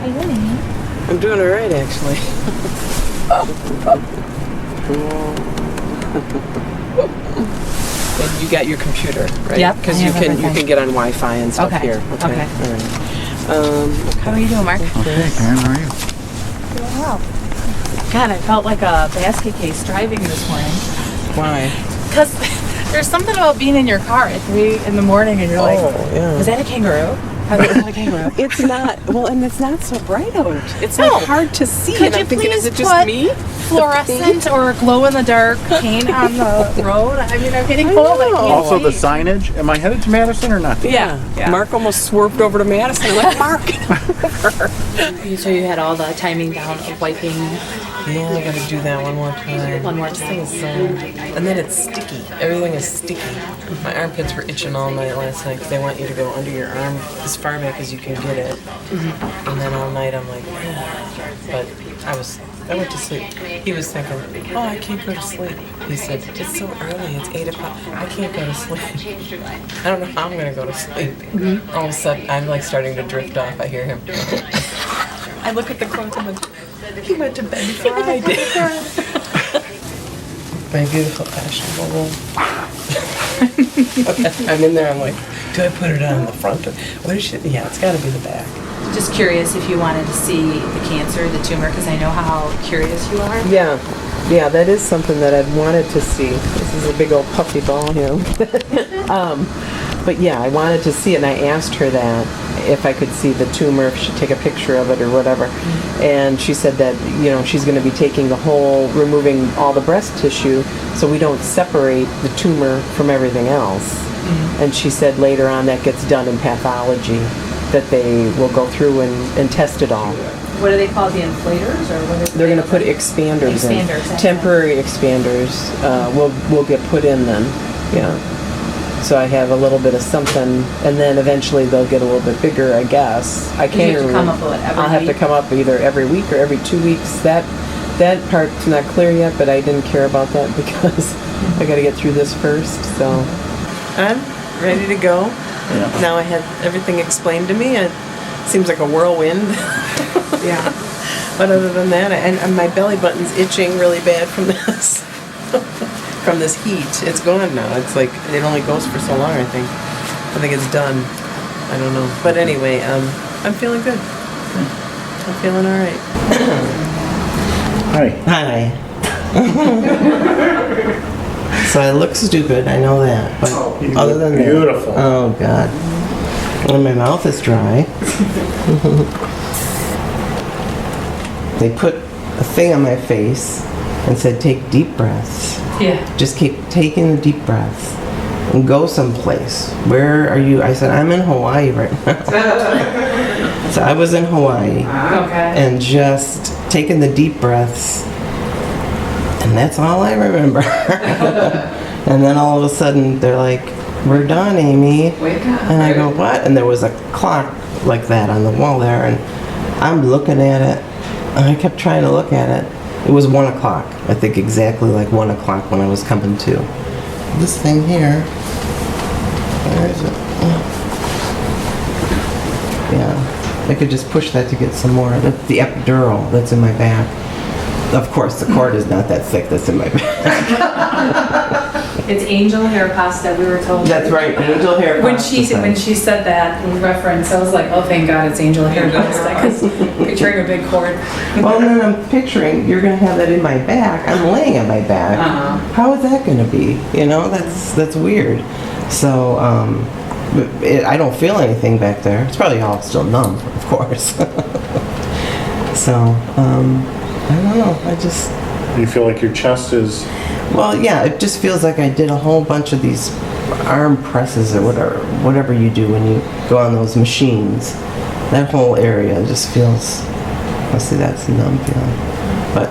you doing? I'm doing all right, actually. And you got your computer, right? Yep, Because I you have can everything. get on Wi-Fi and stuff Okay, here. okay. All right. How are you doing, Mark? Okay, Karen, how are you? Doing well. God, I felt like a basket case driving this morning. Why? Because there's something about being in your car at 3 in the morning and you're like, yeah. is that a kangaroo? Is that a kangaroo? It's not. Well, and it's not so bright out. It's No. like hard to see. Could and you I'm thinking, is please it just put me? fluorescent or glow-in-the-dark paint on the road? I mean, I'm getting cold. I can't Also, the see. signage. Am I headed to Madison or not? Yeah. Mark almost swerved over to Madison. I'm like, Mark. So you had all the timing down of wiping. Yeah, I gotta do that one more time. One more This time. thing is so... And then it's sticky. Everything is sticky. My armpits were itching all night last night because they want you to go under your arm as far back as you can get it. And then all night I'm like, but I went to sleep. He was thinking, oh, I can't go to sleep. He said, it's so early, it's 8 o'clock. I can't go to sleep. I don't know how I'm gonna go to sleep. All of a sudden, I'm like starting to drift off. I hear him. I look at the clock, I'm like, he went to bed before I did. My beautiful fashionable. I'm in there, I'm like, do I put it on the front? What is it? Yeah, it's gotta be the back. Just curious if you wanted to see the cancer, the tumor, because I know how curious you are. Yeah, that is something that I'd wanted to see. This is a big old puffy ball here. But yeah, I wanted to see it, and I asked her that if I could see the tumor, if she'd take a picture of it or whatever. And she said that, you know, she's going to be taking removing all the breast tissue so we don't separate the tumor from everything else. And she said later on that gets done in pathology, that they will go through and test it all. What do they call the inflators, or what? They're going to put expanders in. Temporary expanders will get put in then. Yeah. So I have a little bit of something, and then eventually they'll get a little bit bigger, I guess. I can't You have to come up with it every I'll have to week? come up either every week or every 2 weeks. That part's not clear yet, but I didn't care about that because I got to get through this first. So I'm ready to go. Yeah. Now I had everything explained to me. It seems like a whirlwind. Yeah. But other than that, and my belly button's itching really bad from this. From this heat. It's gone now. It's like, it only goes for so long, I think. I think it's done. I don't know. But anyway, I'm feeling good. I'm feeling all right. Hi. Hi. So I look stupid, I know that. But You other look than beautiful. that, oh God. And my mouth is dry. They put a thing on my face and said, take deep breaths. Yeah. Just keep taking the deep breaths and go someplace. Where are you? I said, I'm in Hawaii right now. So I was in Hawaii Okay. and just taking the deep breaths, and that's all I remember. And then all of a sudden they're like, we're done, Amy. Wake up. And I go, what? And there was a clock like that on the wall there, and I'm looking at it, and I kept trying to look at it. It was 1 o'clock. I think exactly like 1 o'clock when I was coming to. This thing here, where is it? Yeah, I could just push that to get some more. That's the epidural that's in my back. Of course, the cord is not that thick that's in my back. It's angel hair pasta, we were told. That's right, angel hair When pasta she said that in reference, I was like, oh, thank God it's angel hair pasta, because picturing a big cord. Well, and then I'm picturing you're going to have that in my back. I'm laying on my back. Uh-huh. How is that going to be? You know, that's weird. So I don't feel anything back there. It's probably all still numb, of course. So I don't know. I just Do you feel like your chest is... well, yeah. It just feels like I did a whole bunch of these arm presses or whatever you do when you go on those machines. That whole area just feels. Let's see, that's a numb feeling. But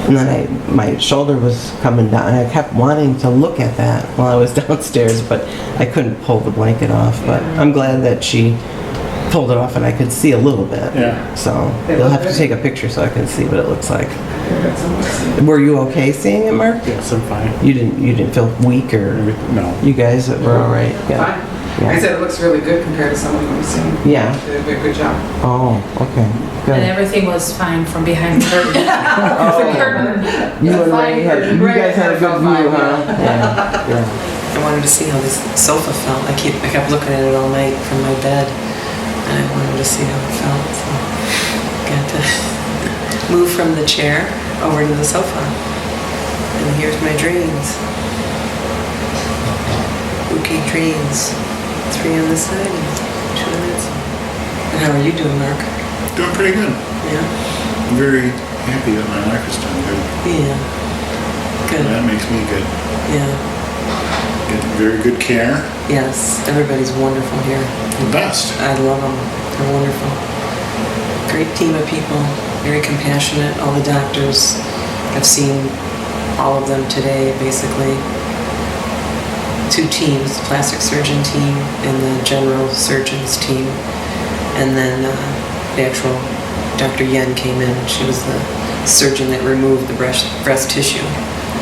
and then my shoulder was coming down, and I kept wanting to look at that while I was downstairs, but I couldn't pull the blanket off. But I'm glad that she pulled it off, and I could see a little bit. Yeah. So you'll have to take a picture so I can see what it looks like. Were you okay seeing it, Mark? Yes, I'm fine. You didn't feel weak or? No. You guys were all right. Yeah. Yeah. I said it looks really good compared to someone we've seen. Yeah. They did a good job. Oh, okay. And Good. everything was fine from behind the curtain. The curtain. You and fine Ray had, you Ray guys had a good felt view, fine, huh? Yeah. I wanted to see how this sofa felt. I kept looking at it all night from my bed, and I wanted to see how it felt. So got to move from the chair over to the sofa. And here's my drains. Spooky drains. 3 on this side and 2 on that side. And how are you doing, Mark? Doing pretty good. Yeah? I'm very happy that my life is doing good. Yeah. Good. That makes me good. Yeah. Getting very good care. Yes, everybody's wonderful here. The best. I love them. They're wonderful. Great team of people. Very compassionate. All the doctors. I've seen all of them today, basically. 2 teams, the plastic surgeon team and the general surgeon's team. And then the actual Dr. Yen came in. She was the surgeon that removed the breast tissue.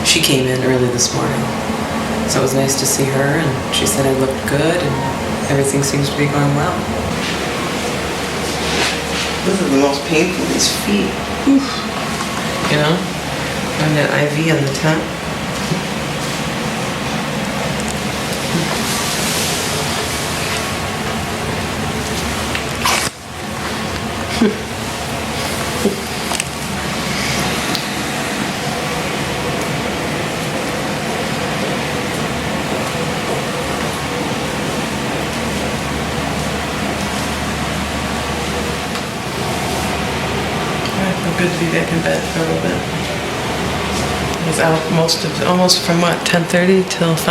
She came in early this morning. So it was nice to see her, and she said I looked good and everything seems to be going well. Those are the most painful, these feet. Oof. You know? And that IV on the top. Good to be back in bed for a little bit. I was out almost from what, 10:30 till 5.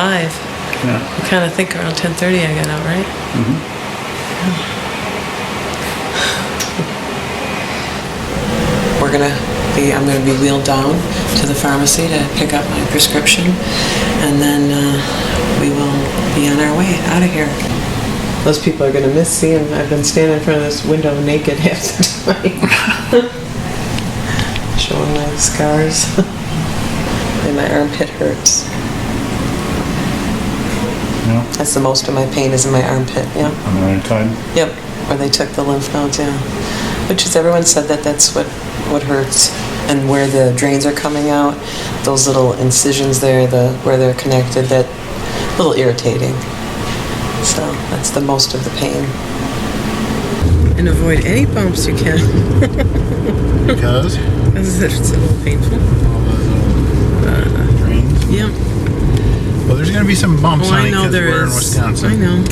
Yeah. I kind of think around 10:30 I got out, right? I'm gonna be wheeled down to the pharmacy to pick up my prescription, and then we will be on our way out of here. Those people are gonna miss seeing. I've been standing in front of this window naked half the time. Showing my scars. And my armpit hurts. Yeah. That's the most of my pain is in my armpit, yeah. On the right side. Yep, where they took the lymph nodes, yeah. Which is, everyone said that's what hurts. And where the drains are coming out, those little incisions there, where they're connected, that a little irritating. So that's the most of the pain. And avoid any bumps you can. Because? Because it's a little painful. All those little drains. Yeah. Well, there's going to be some bumps on it because we're in Wisconsin. I know.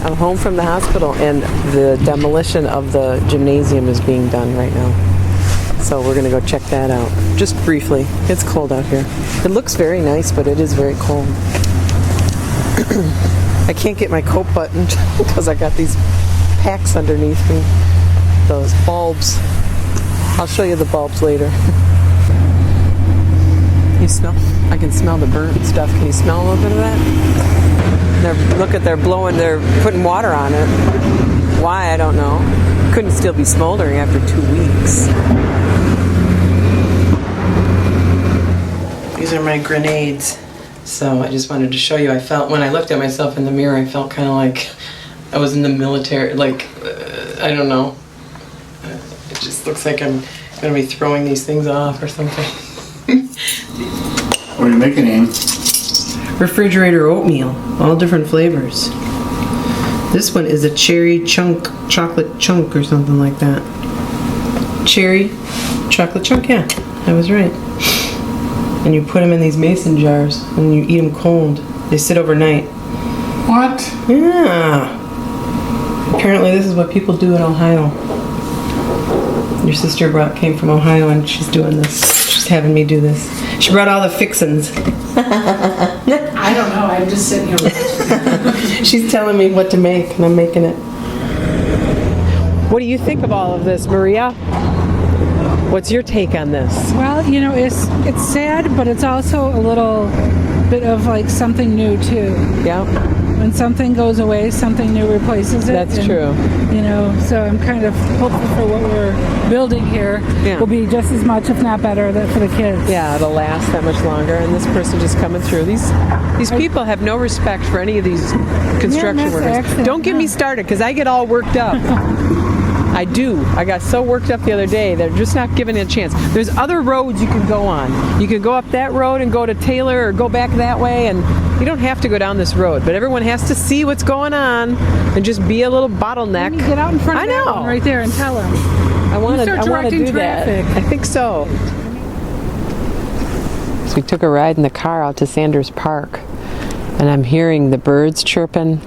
I'm home from the hospital, and the demolition of the gymnasium is being done right now. So we're going to go check that out. Just briefly. It's cold out here. It looks very nice, but it is very cold. I can't get my coat buttoned because I got these packs underneath me. Those bulbs. I'll show you the bulbs later. You smell? I can smell the burnt stuff. Can you smell a little bit of that? They're putting water on it. Why, I don't know. Couldn't still be smoldering after 2 weeks. These are my grenades. So I just wanted to show you. When I looked at myself in the mirror, I felt kind of like I was in the military, I don't know. It just looks like I'm going to be throwing these things off or something. What are you making, Ann? Refrigerator oatmeal, all different flavors. This one is a cherry chocolate chunk or something like that. Cherry chocolate chunk, yeah, I was right. And you put them in these mason jars and you eat them cold. They sit overnight. What? Yeah. Apparently this is what people do in Ohio. Your sister came from Ohio and she's doing this. She's having me do this. She brought all the fixins. I don't know, I'm just sitting here. She's telling me what to make and I'm making it. What do you think of all of this, Maria? What's your take on this? Well, you know, it's sad, but it's also a little bit of like something new too. Yeah. when something goes away, something new replaces it. That's true. You know, so I'm kind of hopeful for what we're building here will be just as much, if not better, for the kids. Yeah, it'll last that much longer. And this person just coming through. These people have no respect for any of these construction workers. Don't get me started, because I get all worked up. I do. I got so worked up the other day. They're just not giving it a chance. There's other roads you can go on. You can go up that road and go to Taylor, or go back that way, and you don't have to go down this road. But everyone has to see what's going on and just be a little bottleneck. You get out in front of that one right there and tell them. I want to do traffic. that. I think so. So we took a ride in the car out to Sanders Park, and I'm hearing the birds chirping,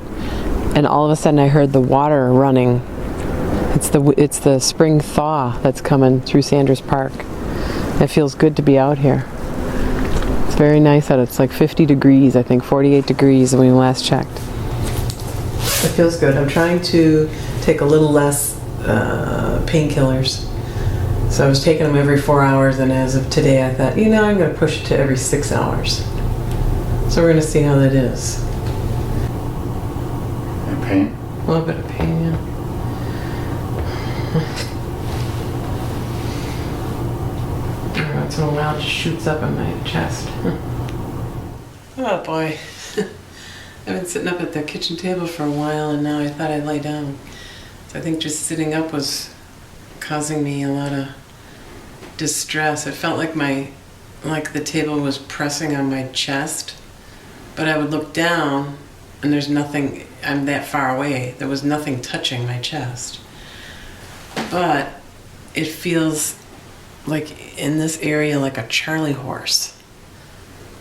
and all of a sudden I heard the water running. It's the spring thaw that's coming through Sanders Park. It feels good to be out here. It's very nice out. It's like 50 degrees, I think 48 degrees when we last checked. It feels good. I'm trying to take a little less painkillers. So I was taking them every 4 hours, and as of today I thought, I'm going to push it to every 6 hours. So we're going to see how that is. Pain? A little bit of pain, yeah. Every once in a while it just shoots up in my chest. Oh boy. I've been sitting up at the kitchen table for a while, and now I thought I'd lay down. So I think just sitting up was causing me a lot of distress. It felt like the table was pressing on my chest, but I would look down and there's nothing, I'm that far away. There was nothing touching my chest. But it feels like in this area like a Charlie horse.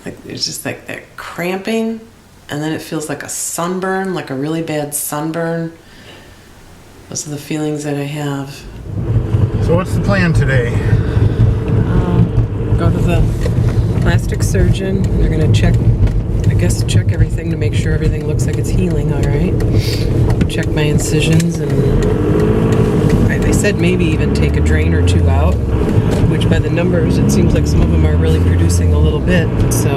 Like there's just like that cramping, and then it feels like a sunburn, like a really bad sunburn. Those are the feelings that I have. So what's the plan today? Go to the plastic surgeon. They're gonna check everything to make sure everything looks like it's healing all right. Check my incisions, and they said maybe even take a drain or two out, which by the numbers it seems like some of them are really producing a little bit. So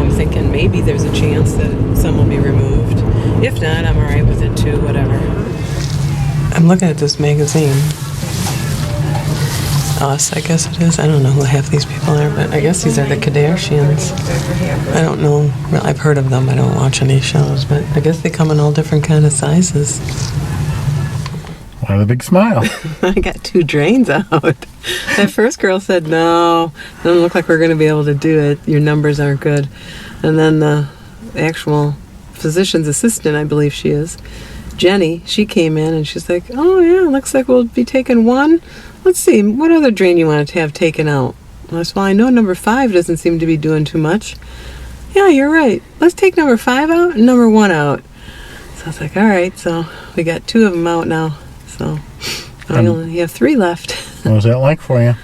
I'm thinking maybe there's a chance that some will be removed. If not, I'm all right with it too, whatever. I'm looking at this magazine. Us, I guess it is. I don't know who half these people are, but I guess these are the Kardashians. I don't know. Well, I've heard of them. I don't watch any shows, but I guess they come in all different kind of sizes. Why the big smile? I got 2 drains out. That first girl said, no, it doesn't look like we're going to be able to do it. Your numbers aren't good. And then the actual physician's assistant, I believe she is, Jenny, she came in and she's like, oh yeah, looks like we'll be taking 1. Let's see, what other drain you want to have taken out? I said, well, I know number 5 doesn't seem to be doing too much. Yeah, you're right. Let's take number 5 out and number 1 out. So I was like, all right, so we got 2 of them out now. So I only have 3 left. What was that like for you?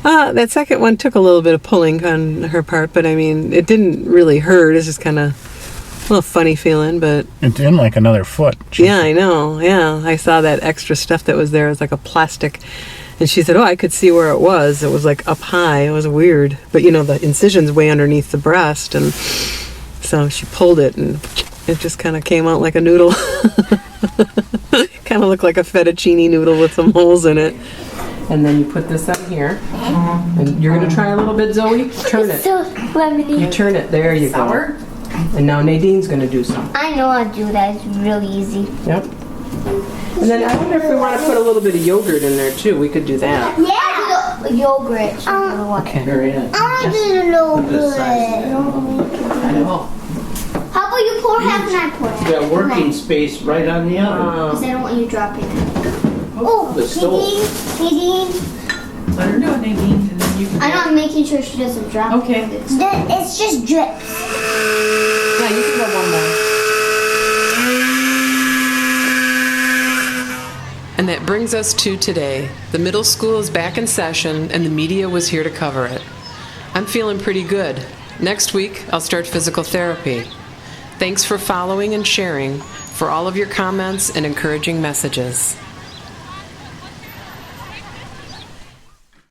That second one took a little bit of pulling on her part, but I mean, it didn't really hurt. It's just kind of a little funny feeling, but... It's in like another foot. Jeez. Yeah, I know. Yeah, I saw that extra stuff that was there. It was like a plastic. And she said, oh, I could see where it was. It was like up high. It was weird. But, the incision's way underneath the breast. And so she pulled it, and it just kind of came out like a noodle. Kind of looked like a fettuccine noodle with some holes in it. And then you put this on here. And you're going to try a little bit, Zoe? Turn it. So lemony. You turn it. There you go. And now Nadine's going to do some. I know how to do that. It's really easy. Yep. And then I wonder if we want to put a little bit of yogurt in there too. We could do that. Yeah. Yogurt. Okay. Very good. I want to do the yogurt. I know. How about you pour half and I pour half? You got working space right on the oven. Because I don't want you dropping it. Oh, The stove. Nadine. Let her know, Nadine, and then you can... I know, I'm making sure she doesn't drop it. Okay. It's just drips. Yeah, you can go one more. And that brings us to today. The middle school is back in session, and the media was here to cover it. I'm feeling pretty good. Next week, I'll start physical therapy. Thanks for following and sharing, for all of your comments and encouraging messages.